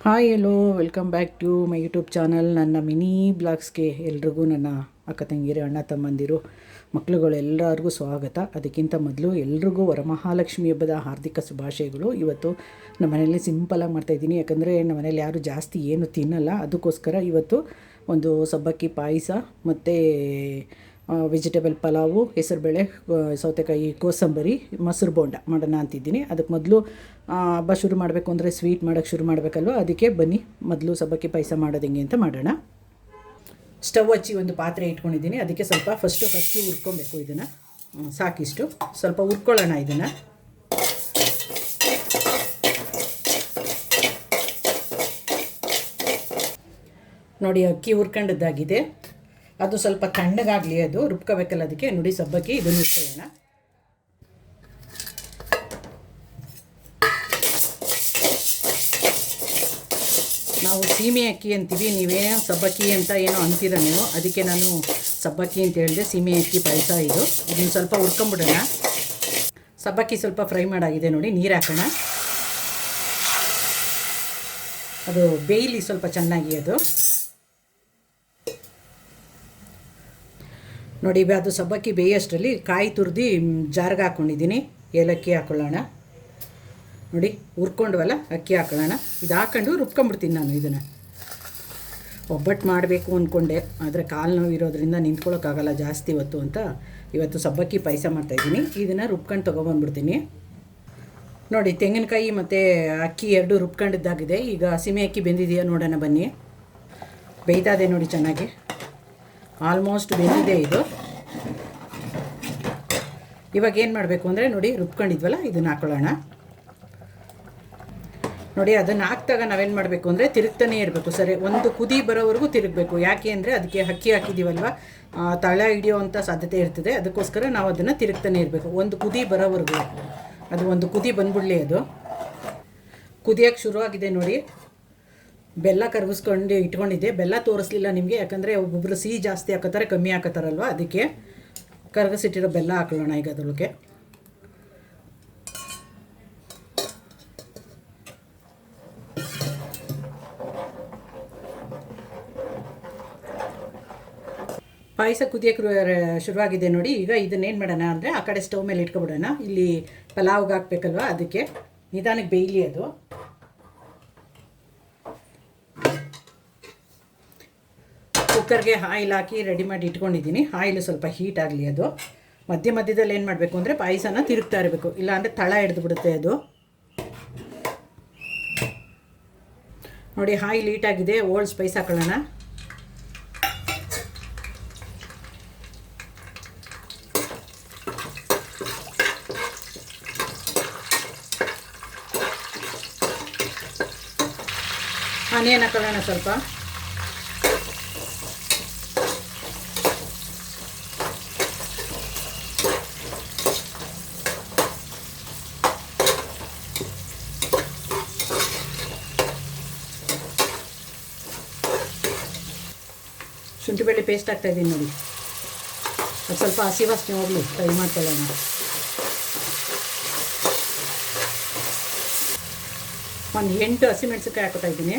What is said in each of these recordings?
Hi hello welcome back to my YouTube channel. ನನ್ನ mini ಬ್ಲಾಗ್ಸ್ಗೆ ಎಲ್ರಿಗೂ, ನನ್ನ ಅಕ್ಕ ತಂಗಿರು, ಅಣ್ಣ ತಮ್ಮಂದಿರು, ಮಕ್ಕಳುಗಳು ಎಲ್ಲರಿಗೂ ಸ್ವಾಗತ. ಅದಕ್ಕಿಂತ ಮೊದಲು ಎಲ್ರಿಗೂ ವರಮಹಾಲಕ್ಷ್ಮಿ ಹಬ್ಬದ ಹಾರ್ದಿಕ ಶುಭಾಶಯಗಳು. ಇವತ್ತು ನಮ್ಮ ಮನೆಯಲ್ಲಿ ಸಿಂಪಲಾಗಿ ಮಾಡ್ತಾಯಿದ್ದೀನಿ, ಯಾಕಂದರೆ ನಮ್ಮ ಮನೇಲಿ ಯಾರೂ ಜಾಸ್ತಿ ಏನು ತಿನ್ನಲ್ಲ. ಅದಕ್ಕೋಸ್ಕರ ಇವತ್ತು ಒಂದು ಸಬ್ಬಕ್ಕಿ ಪಾಯಸ ಮತ್ತು ವೆಜಿಟೇಬಲ್ ಪಲಾವು, ಹೆಸರುಬೇಳೆ, ಸೌತೆಕಾಯಿ, ಕೋಸಂಬರಿ, ಮೊಸರು ಬೋಂಡ ಮಾಡೋಣ ಅಂತಿದ್ದೀನಿ. ಅದಕ್ಕೆ ಮೊದಲು ಹಬ್ಬ ಶುರು ಮಾಡಬೇಕು ಅಂದರೆ ಸ್ವೀಟ್ ಮಾಡೋಕ್ಕೆ ಶುರು ಮಾಡಬೇಕಲ್ವ, ಅದಕ್ಕೆ ಬನ್ನಿ ಮೊದಲು ಸಬ್ಬಕ್ಕಿ ಪಾಯಸ ಮಾಡೋದು ಹೆಂಗೆ ಅಂತ ಮಾಡೋಣ. ಸ್ಟವ್ ಹಚ್ಚಿ ಒಂದು ಪಾತ್ರೆ ಇಟ್ಕೊಂಡಿದ್ದೀನಿ. ಅದಕ್ಕೆ ಸ್ವಲ್ಪ ಫಸ್ಟು ಹಚ್ಚಿ ಹುರ್ಕೊಬೇಕು. ಇದನ್ನು ಸಾಕಿಷ್ಟು ಸ್ವಲ್ಪ ಹುರ್ಕೊಳ್ಳೋಣ. ಇದನ್ನು ನೋಡಿ, ಅಕ್ಕಿ ಹುರ್ಕೊಂಡದ್ದಾಗಿದೆ. ಅದು ಸ್ವಲ್ಪ ತಣ್ಣಗಾಗಲಿ, ಅದು ರುಬ್ಕೋಬೇಕಲ್ಲ, ಅದಕ್ಕೆ ನೋಡಿ ಸಬ್ಬಕ್ಕಿ ಇದನ್ನು ಇಟ್ಕೊಳ್ಳೋಣ. ನಾವು ಸೀಮೆ ಅಕ್ಕಿ ಅಂತೀವಿ, ನೀವೇನೋ ಸಬ್ಬಕ್ಕಿ ಅಂತ ಏನೋ ಅಂತೀರ ನೀವು, ಅದಕ್ಕೆ ನಾನು ಸಬ್ಬಕ್ಕಿ ಅಂತ ಹೇಳಿದೆ. ಸೀಮೆ ಅಕ್ಕಿ ಪಾಯಸ ಇದು. ಇದನ್ನು ಸ್ವಲ್ಪ ಹುರ್ಕೊಂಬಿಡೋಣ. ಸಬ್ಬಕ್ಕಿ ಸ್ವಲ್ಪ ಫ್ರೈ ಮಾಡಾಗಿದೆ ನೋಡಿ. ನೀರು ಹಾಕೋಣ, ಅದು ಬೇಯಲಿ ಸ್ವಲ್ಪ ಚೆನ್ನಾಗಿ. ಅದು ನೋಡಿ, ಅದು ಸಬ್ಬಕ್ಕಿ ಬೇಯೋಷ್ಟರಲ್ಲಿ ಕಾಯಿ ತುರಿದು ಜಾರ್ಗೆ ಹಾಕ್ಕೊಂಡಿದ್ದೀನಿ. ಏಲಕ್ಕಿ ಹಾಕ್ಕೊಳ್ಳೋಣ. ನೋಡಿ, ಹುರ್ಕೊಂಡ್ವಲ್ಲ, ಅಕ್ಕಿ ಹಾಕೊಳ್ಳೋಣ. ಇದು ಹಾಕ್ಕೊಂಡು ರುಬ್ಕೊಂಬಿಡ್ತೀನಿ ನಾನು. ಇದನ್ನು ಒಬ್ಬಟ್ಟು ಮಾಡಬೇಕು ಅಂದ್ಕೊಂಡೆ, ಆದರೆ ಕಾಲು ನೋವು ಇರೋದ್ರಿಂದ ನಿಂತ್ಕೊಳ್ಳೋಕ್ಕಾಗಲ್ಲ ಜಾಸ್ತಿ ಹೊತ್ತು ಅಂತ ಇವತ್ತು ಸಬ್ಬಕ್ಕಿ ಪಾಯಸ ಮಾಡ್ತಾಯಿದ್ದೀನಿ. ಇದನ್ನು ರುಬ್ಕೊಂಡು ತೊಗೊಬಂದ್ಬಿಡ್ತೀನಿ. ನೋಡಿ, ತೆಂಗಿನಕಾಯಿ ಮತ್ತು ಅಕ್ಕಿ ಎರಡು ರುಬ್ಕೊಂಡಿದ್ದಾಗಿದೆ. ಈಗ ಹಸಿಮೆ ಅಕ್ಕಿ ಬೆಂದಿದೆಯಾ ನೋಡೋಣ ಬನ್ನಿ. ಬೇಯ್ತಾದೆ ನೋಡಿ ಚೆನ್ನಾಗಿ, ಆಲ್ಮೋಸ್ಟ್ ಬೆಂದಿದೆ ಇದು. ಇವಾಗ ಏನು ಮಾಡಬೇಕು ಅಂದರೆ ನೋಡಿ, ರುಬ್ಕೊಂಡಿದ್ವಲ್ಲ, ಇದನ್ನು ಹಾಕೊಳ್ಳೋಣ. ನೋಡಿ, ಅದನ್ನು ಹಾಕ್ದಾಗ ನಾವೇನು ಮಾಡಬೇಕು ಅಂದರೆ ತಿರುಗ್ತಾನೇ ಇರಬೇಕು. ಸರಿ, ಒಂದು ಕುದಿ ಬರೋವರೆಗೂ ತಿರುಗಬೇಕು. ಯಾಕೆ ಅಂದರೆ ಅದಕ್ಕೆ ಅಕ್ಕಿ ಹಾಕಿದ್ದೀವಲ್ವ, ತಳ ಹಿಡಿಯೋವಂಥ ಸಾಧ್ಯತೆ ಇರ್ತದೆ. ಅದಕ್ಕೋಸ್ಕರ ನಾವು ಅದನ್ನು ತಿರುಗ್ತಾನೆ ಇರಬೇಕು ಒಂದು ಕುದಿ ಬರೋವರೆಗೂ. ಅದು ಒಂದು ಕುದಿ ಬಂದ್ಬಿಡಲಿ. ಅದು ಕುದಿಯೋಕ್ಕೆ ಶುರುವಾಗಿದೆ ನೋಡಿ. ಬೆಲ್ಲ ಕರಗಿಸ್ಕೊಂಡು ಇಟ್ಕೊಂಡಿದ್ದೆ. ಬೆಲ್ಲ ತೋರಿಸ್ಲಿಲ್ಲ ನಿಮಗೆ, ಯಾಕಂದರೆ ಒಬ್ಬೊಬ್ಬರು ಸಿಹಿ ಜಾಸ್ತಿ ಹಾಕೋತಾರೆ, ಕಮ್ಮಿ ಹಾಕೋತಾರಲ್ವ, ಅದಕ್ಕೆ ಕರಗಿಸಿಟ್ಟಿರೋ ಬೆಲ್ಲ ಹಾಕೊಳ್ಳೋಣ ಈಗ ಅದರೊಳಗೆ. ಪಾಯಸ ಕುದಿಯೋಕ್ಕೆ ಶುರುವಾಗಿದೆ ನೋಡಿ. ಈಗ ಇದನ್ನೇನು ಮಾಡೋಣ ಅಂದರೆ ಆ ಕಡೆ ಸ್ಟವ್ ಮೇಲೆ ಇಟ್ಕೊಬಿಡೋಣ. ಇಲ್ಲಿ ಪಲಾವ್ಗೆ ಹಾಕ್ಬೇಕಲ್ವ, ಅದಕ್ಕೆ ನಿಧಾನಕ್ಕೆ ಬೇಯಲಿ. ಅದು ಕುಕ್ಕರ್ಗೆ ಆಯಿಲ್ ಹಾಕಿ ರೆಡಿ ಮಾಡಿ ಇಟ್ಕೊಂಡಿದ್ದೀನಿ. ಆಯಿಲ್ ಸ್ವಲ್ಪ ಹೀಟ್ ಆಗಲಿ. ಅದು ಮಧ್ಯ ಮಧ್ಯದಲ್ಲಿ ಏನು ಮಾಡಬೇಕು ಅಂದರೆ ಪಾಯಸನ ತಿರುಗ್ತಾ ಇರಬೇಕು, ಇಲ್ಲಾಂದರೆ ತಳ ಹಿಡಿದು ಬಿಡುತ್ತೆ ಅದು. ನೋಡಿ, ಆಯಿಲ್ ಹೀಟಾಗಿದೆ. ಓಲ್ಡ್ ಸ್ಪೈಸ್ ಹಾಕೊಳ್ಳೋಣ. ಆನಿಯನ್ ಹಾಕೊಳ್ಳೋಣ ಸ್ವಲ್ಪ. ಶುಂಠಿ ಬೆಳ್ಳುಳ್ಳಿ ಪೇಸ್ಟ್ ಹಾಕ್ತಾಯಿದ್ದೀನಿ ನೋಡಿ. ಅದು ಸ್ವಲ್ಪ ಹಸಿ ವಾಸನೆ ಹೋಗಲಿ, ಫ್ರೈ ಮಾಡ್ಕೊಳ್ಳೋಣ. ಒಂದು 8 ಹಸಿಮೆಣಸಿನ್ಕಾಯಿ ಹಾಕ್ತಾ ಇದ್ದೀನಿ.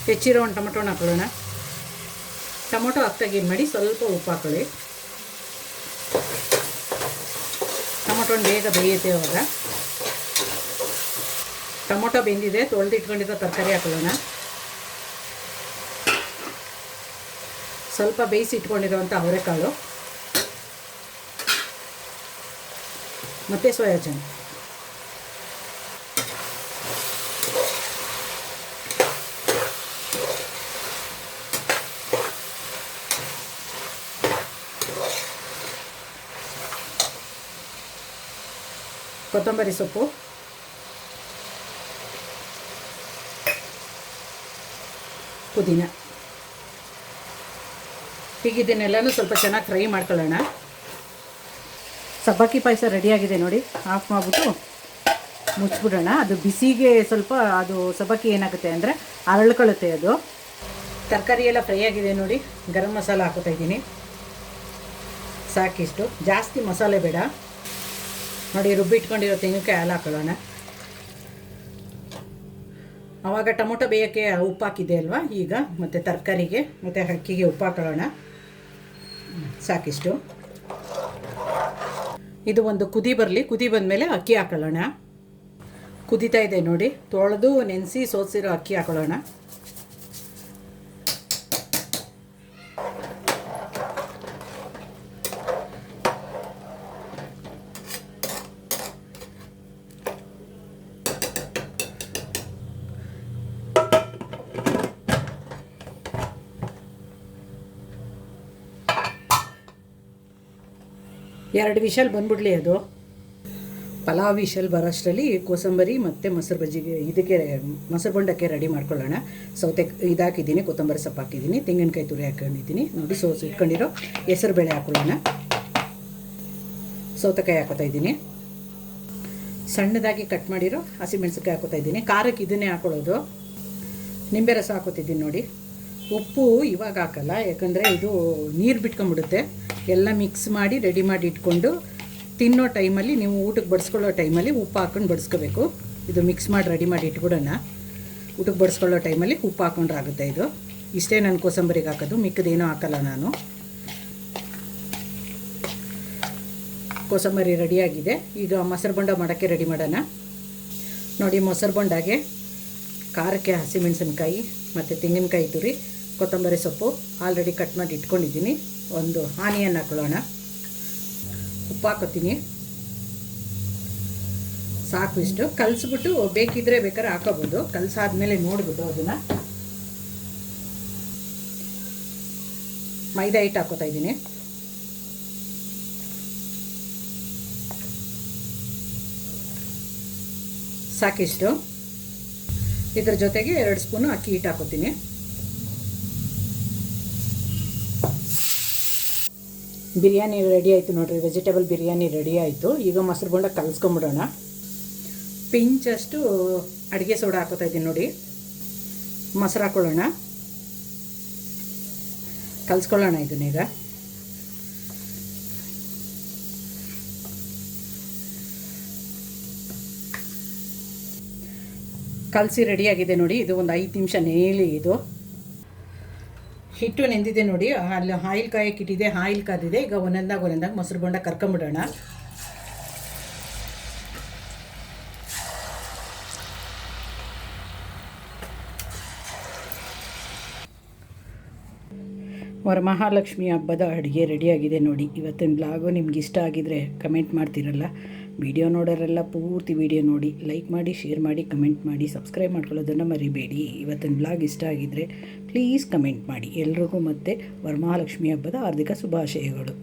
ಹೆಚ್ಚಿರೋ ಒಂದು ಟೊಮೊಟೊನ ಹಾಕೊಳ್ಳೋಣ. ಟೊಮೊಟೊ ಹಾಕ್ತಾಗ ಏನು ಮಾಡಿ, ಸ್ವಲ್ಪ ಉಪ್ಪು ಹಾಕೊಳ್ಳಿ. ಟೊಮೊಟೊನ ಬೇಗ ಬೇಯುತ್ತೆ ಅವಾಗ. ಟೊಮೊಟೊ ಬೆಂದಿದೆ. ತೊಳೆದಿಟ್ಕೊಂಡಿರೋ ತರಕಾರಿ ಹಾಕೊಳ್ಳೋಣ. ಸ್ವಲ್ಪ ಬೇಯಿಸಿ ಇಟ್ಕೊಂಡಿರೋವಂಥ ಅವರೆಕಾಳು ಮತ್ತು ಸೋಯಾ ಚಂಕ್. ಕೊತ್ತಂಬರಿ ಸೊಪ್ಪು, ಪುದೀನ. ಹೀಗಿದ್ದನ್ನೆಲ್ಲನೂ ಸ್ವಲ್ಪ ಚೆನ್ನಾಗಿ ಫ್ರೈ ಮಾಡ್ಕೊಳ್ಳೋಣ. ಸಬ್ಬಕ್ಕಿ ಪಾಯಸ ರೆಡಿಯಾಗಿದೆ ನೋಡಿ. ಆಫ್ ಮಾಡಿಬಿಟ್ಟು ಮುಚ್ಚಿಬಿಡೋಣ. ಅದು ಬಿಸಿಗೆ ಸ್ವಲ್ಪ ಅದು ಸಬ್ಬಕ್ಕಿ ಏನಾಗುತ್ತೆ ಅಂದರೆ ಅರಳ್ಕೊಳ್ಳುತ್ತೆ. ಅದು ತರಕಾರಿ ಎಲ್ಲ ಫ್ರೈ ಆಗಿದೆ ನೋಡಿ. ಗರಂ ಮಸಾಲ ಹಾಕೋತಾ ಇದ್ದೀನಿ. ಸಾಕಿಷ್ಟು, ಜಾಸ್ತಿ ಮಸಾಲೆ ಬೇಡ. ನೋಡಿ ರುಬ್ಬಿಟ್ಕೊಂಡಿರೋ ತೆಂಗಿನಕಾಯಿ ಹಾಲು ಹಾಕೊಳ್ಳೋಣ. ಆವಾಗ ಟೊಮೊಟೊ ಬೇಯೋಕ್ಕೆ ಉಪ್ಪು ಹಾಕಿದೆ ಅಲ್ವಾ, ಈಗ ಮತ್ತು ತರಕಾರಿಗೆ ಮತ್ತು ಅಕ್ಕಿಗೆ ಉಪ್ಪು ಹಾಕೊಳ್ಳೋಣ. ಸಾಕಿಷ್ಟು. ಇದು ಒಂದು ಕುದಿ ಬರಲಿ. ಕುದಿ ಬಂದಮೇಲೆ ಅಕ್ಕಿ ಹಾಕೊಳ್ಳೋಣ. ಕುದೀತಾ ಇದೆ ನೋಡಿ, ತೊಳೆದು ನೆನೆಸಿ ಸೋಸಿರೋ ಅಕ್ಕಿ ಹಾಕೊಳ್ಳೋಣ. ಎರಡು ವಿಷಲ್ ಬಂದ್ಬಿಡ್ಲಿ. ಅದು ಪಲಾವ್ ವಿಷಲ್ ಬರೋಷ್ಟರಲ್ಲಿ ಕೋಸಂಬರಿ ಮತ್ತು ಮೊಸರು ಬಜ್ಜಿಗೆ ಇದಕ್ಕೆ ಮೊಸರು ಬೊಂಡಕ್ಕೆ ರೆಡಿ ಮಾಡ್ಕೊಳ್ಳೋಣ. ಸೌತೆ ಇದಾಕಿದ್ದೀನಿ, ಕೊತ್ತಂಬರಿ ಸೊಪ್ಪು ಹಾಕಿದ್ದೀನಿ, ತೆಂಗಿನಕಾಯಿ ತುರಿ ಹಾಕೊಂಡಿದ್ದೀನಿ. ನೋಡಿ ಇಟ್ಕೊಂಡಿರೋ ಹೆಸರು ಬೇಳೆ ಹಾಕೊಳ್ಳೋಣ. ಸೌತೆಕಾಯಿ ಹಾಕೋತಾ ಇದ್ದೀನಿ. ಸಣ್ಣದಾಗಿ ಕಟ್ ಮಾಡಿರೋ ಹಸಿಮೆಣಸಿನ್ಕಾಯಿ ಹಾಕೋತಾ ಇದ್ದೀನಿ. ಖಾರಕ್ಕೆ ಇದನ್ನೇ ಹಾಕೊಳ್ಳೋದು. ನಿಂಬೆ ರಸ ಹಾಕೋತಿದ್ದೀನಿ ನೋಡಿ. ಉಪ್ಪು ಇವಾಗ ಹಾಕಲ್ಲ, ಯಾಕಂದರೆ ಇದು ನೀರು ಬಿಟ್ಕೊಂಡ್ಬಿಡುತ್ತೆ. ಎಲ್ಲ ಮಿಕ್ಸ್ ಮಾಡಿ ರೆಡಿ ಮಾಡಿ ಇಟ್ಕೊಂಡು ತಿನ್ನೋ ಟೈಮಲ್ಲಿ, ನೀವು ಊಟಕ್ಕೆ ಬಡಿಸ್ಕೊಳ್ಳೋ ಟೈಮಲ್ಲಿ ಉಪ್ಪು ಹಾಕ್ಕೊಂಡು ಬಡಿಸ್ಕೋಬೇಕು. ಇದು ಮಿಕ್ಸ್ ಮಾಡಿ ರೆಡಿ ಮಾಡಿ ಇಟ್ಬಿಡೋಣ. ಊಟಕ್ಕೆ ಬಡಿಸ್ಕೊಳ್ಳೋ ಟೈಮಲ್ಲಿ ಉಪ್ಪು ಹಾಕ್ಕೊಂಡ್ರೆ ಆಗುತ್ತೆ. ಇದು ಇಷ್ಟೇ ನಾನು ಕೋಸಂಬರಿಗೆ ಹಾಕೋದು, ಮಿಕ್ಕದೇನೂ ಹಾಕಲ್ಲ ನಾನು. ಕೋಸಂಬರಿ ರೆಡಿಯಾಗಿದೆ. ಈಗ ಮೊಸರು ಬೊಂಡ ಮಾಡೋಕ್ಕೆ ರೆಡಿ ಮಾಡೋಣ. ನೋಡಿ, ಮೊಸರು ಬೊಂಡಾಗೆ ಖಾರಕ್ಕೆ ಹಸಿಮೆಣಸಿನ್ಕಾಯಿ ಮತ್ತು ತೆಂಗಿನಕಾಯಿ ತುರಿ, ಕೊತ್ತಂಬರಿ ಸೊಪ್ಪು ಆಲ್ರೆಡಿ ಕಟ್ ಮಾಡಿ ಇಟ್ಕೊಂಡಿದ್ದೀನಿ. ಒಂದು ಆನಿಯನ್ ಹಾಕೊಳ್ಳೋಣ. ಉಪ್ಪು ಹಾಕೋತೀನಿ. ಸಾಕು ಇಷ್ಟು. ಕಲಿಸ್ಬಿಟ್ಟು ಬೇಕಿದ್ರೆ ಬೇಕಾದ್ರೆ ಹಾಕೋಬೋದು. ಕಲಸಾದ್ಮೇಲೆ ನೋಡ್ಬಿಟ್ಟು ಅದನ್ನು. ಮೈದಾ ಹಿಟ್ಟು ಹಾಕೋತಾ ಇದ್ದೀನಿ. ಸಾಕಿಷ್ಟು. ಇದ್ರ ಜೊತೆಗೆ 2 ಸ್ಪೂನು ಅಕ್ಕಿ ಹಿಟ್ಟು ಹಾಕೋತೀನಿ. ಬಿರಿಯಾನಿ ರೆಡಿ ಆಯಿತು ನೋಡಿರಿ. ವೆಜಿಟೇಬಲ್ ಬಿರಿಯಾನಿ ರೆಡಿ ಆಯಿತು. ಈಗ ಮೊಸರು ಬೊಂಡ ಕಲಿಸ್ಕೊಂಬಿಡೋಣ. ಪಿಂಚಷ್ಟು ಅಡುಗೆ ಸೋಡಾ ಹಾಕೋತಾ ಇದ್ದೀನಿ ನೋಡಿ. ಮೊಸರು ಹಾಕ್ಕೊಳ್ಳೋಣ. ಕಲಿಸ್ಕೊಳ್ಳೋಣ ಇದನ್ನೀಗ. ಕಲಸಿ ರೆಡಿಯಾಗಿದೆ ನೋಡಿ. ಇದು ಒಂದು 5 ನಿಮಿಷ ನೇಲಿ. ಇದು ಹಿಟ್ಟು ನೆಂದಿದೆ ನೋಡಿ. ಅಲ್ಲಿ ಆಯಿಲ್ ಕಾಯಕ್ಕೆ ಇಟ್ಟಿದೆ, ಆಯಿಲ್ ಕಾದಿದೆ. ಈಗ ಒಂದೊಂದಾಗ ಮೊಸರು ಬೊಂಡ ಕರ್ಕೊಂಬಿಡೋಣ. ವರಮಹಾಲಕ್ಷ್ಮಿ ಹಬ್ಬದ ಅಡುಗೆ ರೆಡಿಯಾಗಿದೆ ನೋಡಿ. ಇವತ್ತಿನ ಬ್ಲಾಗು ನಿಮ್ಗೆ ಇಷ್ಟ ಆಗಿದರೆ ಕಮೆಂಟ್ ಮಾಡ್ತಿರಲ್ಲ. ವಿಡಿಯೋ ನೋಡೋರೆಲ್ಲ ಪೂರ್ತಿ ವಿಡಿಯೋ ನೋಡಿ, ಲೈಕ್ ಮಾಡಿ, ಶೇರ್ ಮಾಡಿ, ಕಮೆಂಟ್ ಮಾಡಿ, ಸಬ್ಸ್ಕ್ರೈಬ್ ಮಾಡ್ಕೊಳ್ಳೋದನ್ನು ಮರಿಬೇಡಿ. ಇವತ್ತಿನ ಬ್ಲಾಗ್ ಇಷ್ಟ ಆಗಿದ್ದರೆ ಪ್ಲೀಸ್ ಕಮೆಂಟ್ ಮಾಡಿ. ಎಲ್ರಿಗೂ ಮತ್ತು ವರಮಹಾಲಕ್ಷ್ಮಿ ಹಬ್ಬದ ಹಾರ್ದಿಕ ಶುಭಾಶಯಗಳು.